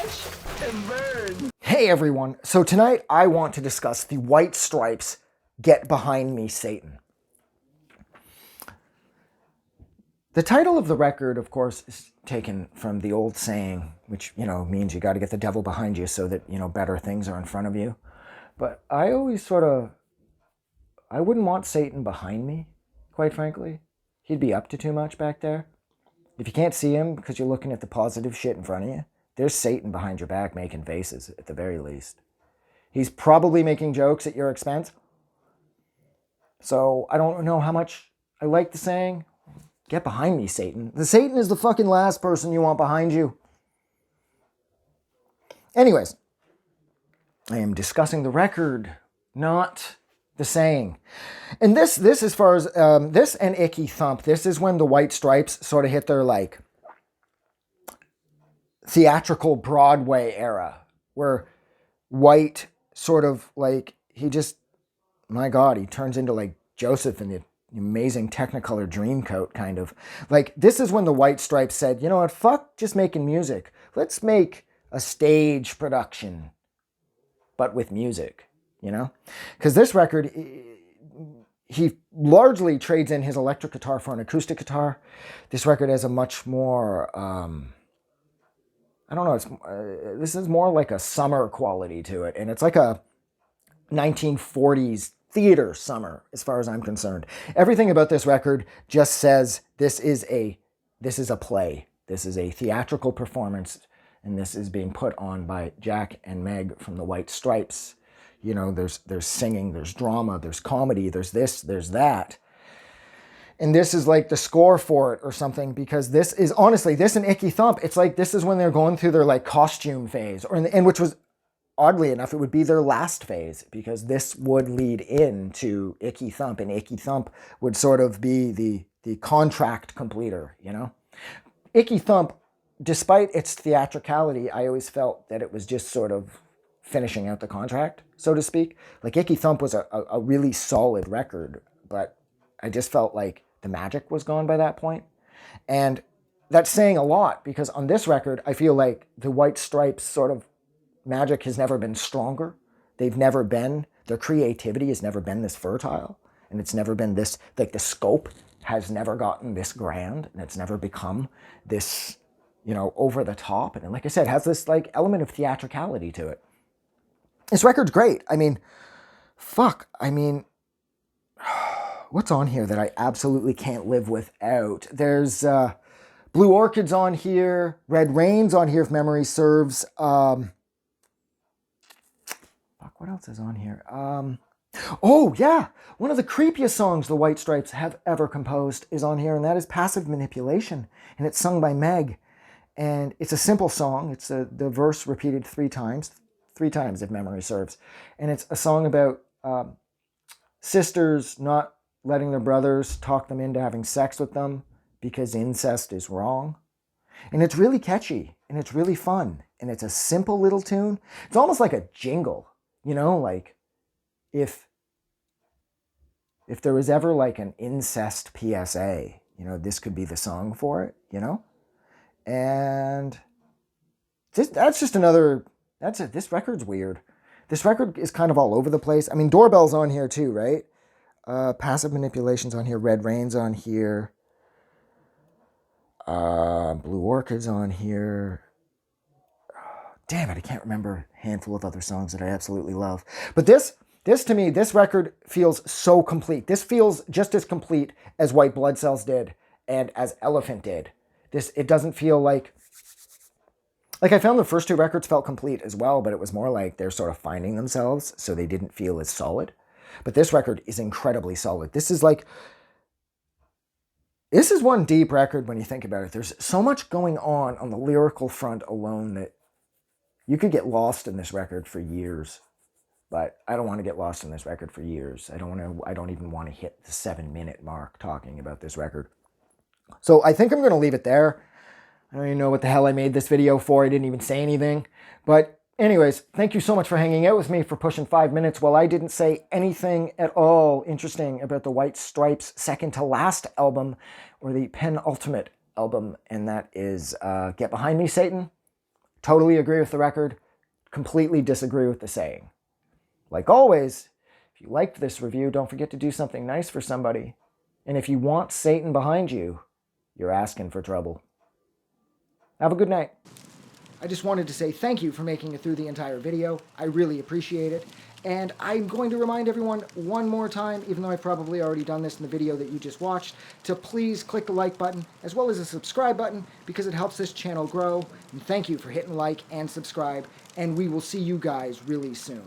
Watch and burn. Hey everyone, so tonight I want to discuss the White Stripes' Get Behind Me, Satan. The title of the record, of course, is taken from the old saying, which, means you got to get the devil behind you so that, better things are in front of you. But I always I wouldn't want Satan behind me, quite frankly. He'd be up to too much back there. If you can't see him because you're looking at the positive shit in front of you, there's Satan behind your back making faces, at the very least. He's probably making jokes at your expense. So I don't know how much I like the saying, get behind me, Satan. The Satan is the fucking last person you want behind you. Anyways, I am discussing the record, not the saying. And this as far as, this and Icky Thump, this is when the White Stripes sort of hit their, theatrical Broadway era, where White sort of, my God, he turns into, Joseph in the amazing Technicolor Dreamcoat, kind of. This is when the White Stripes said, you know what, fuck just making music. Let's make a stage production, but with music. Because this record, he largely trades in his electric guitar for an acoustic guitar. This record has a much more, this is more like a summer quality to it. And it's like a 1940s theater summer, as far as I'm concerned. Everything about this record just says this is a play. This is a theatrical performance, and this is being put on by Jack and Meg from the White Stripes. There's singing, there's drama, there's comedy, there's this, there's that. And this is like the score for it or something, because this is honestly, this and Icky Thump, it's like this is when they're going through their costume phase, and which was, oddly enough, it would be their last phase, because this would lead into Icky Thump, and Icky Thump would sort of be the contract completer, Icky Thump, despite its theatricality, I always felt that it was just sort of finishing out the contract, so to speak. Icky Thump was a really solid record, but I just felt like the magic was gone by that point. And that's saying a lot, because on this record, I feel like the White Stripes sort of magic has never been stronger. Their creativity has never been this fertile, and it's never been this, the scope has never gotten this grand, and it's never become this, over the top. And like I said, has this element of theatricality to it. This record's great. What's on here that I absolutely can't live without? There's Blue Orchid's on here, Red Rain's on here if memory serves. What else is on here? Oh yeah, one of the creepiest songs the White Stripes have ever composed is on here, and that is Passive Manipulation, and it's sung by Meg. And it's a simple song. It's the verse repeated three times if memory serves. And it's a song about sisters not letting their brothers talk them into having sex with them because incest is wrong. And it's really catchy, and it's really fun, and it's a simple little tune. It's almost like a jingle, if there was ever an incest PSA, this could be the song for it, And this record's weird. This record is kind of all over the place. Doorbell's on here too, right? Passive Manipulation's on here. Red Rain's on here. Blue Orchid's on here. Damn it, I can't remember a handful of other songs that I absolutely love. But this to me, this record feels so complete. This feels just as complete as White Blood Cells did and as Elephant did. It doesn't feel like I found the first two records felt complete as well, but it was more like they're sort of finding themselves, so they didn't feel as solid. But this record is incredibly solid. This is one deep record when you think about it. There's so much going on the lyrical front alone that you could get lost in this record for years. But I don't want to get lost in this record for years. I don't even want to hit the 7-minute mark talking about this record. So I think I'm going to leave it there. I don't even know what the hell I made this video for. I didn't even say anything. But anyways, thank you so much for hanging out with me for pushing 5 minutes while I didn't say anything at all interesting about the White Stripes' second to last album, or the penultimate album, and that is Get Behind Me, Satan. Totally agree with the record, completely disagree with the saying. Like always, if you liked this review, don't forget to do something nice for somebody. And if you want Satan behind you, you're asking for trouble. Have a good night. I just wanted to say thank you for making it through the entire video. I really appreciate it. And I'm going to remind everyone one more time, even though I've probably already done this in the video that you just watched, to please click the like button as well as the subscribe button because it helps this channel grow. And thank you for hitting like and subscribe. And we will see you guys really soon.